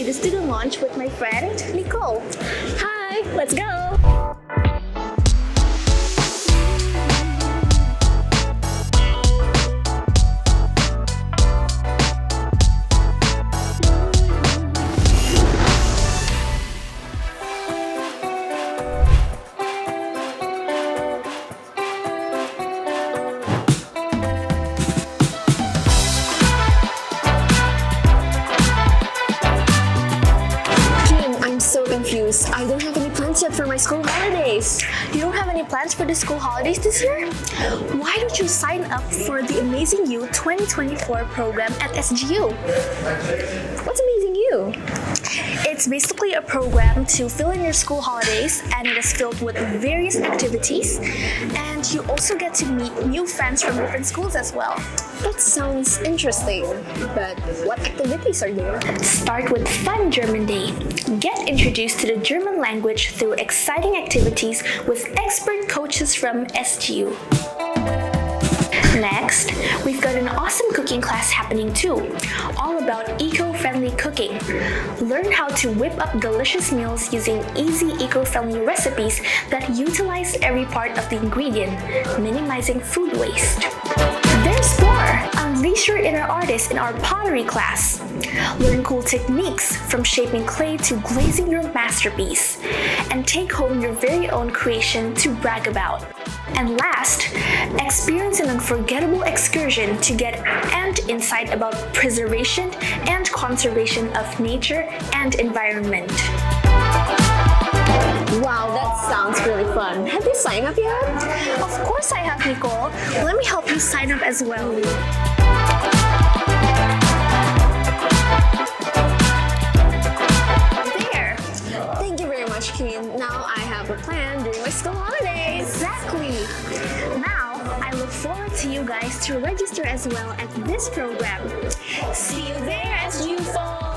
to the student launch with my friend Nicole. Hi, let's go! I don't have any plans yet for my school holidays. You don't have any plans for the school holidays this year? Why don't you sign up for the Amazing You 2024 program at SGU? What's Amazing You? It's basically a program to fill in your school holidays, and it is filled with various activities, and you also get to meet new friends from different schools as well. That sounds interesting, but what activities are there? Start with Fun German Day. Get introduced to the German language through exciting activities with expert coaches from SGU. Next, we've got an awesome cooking class happening too, all about eco-friendly cooking. Learn how to whip up delicious meals using easy eco-friendly recipes that utilize every part of the ingredient, minimizing food waste. There's more! Unleash your inner artist in our pottery class. Learn cool techniques from shaping clay to glazing your masterpiece, and take home your very own creation to brag about. And last, experience an unforgettable excursion to get and insight about preservation and conservation of nature and environment. Wow, that sounds really fun. Have you signed up yet? Of course I have, Nicole. Let me help you sign up as well. There! Thank you very much, Kim. Now I have a plan during my school holidays. Exactly! Now, I look forward to you guys to register as well at this program. See you there as you fall!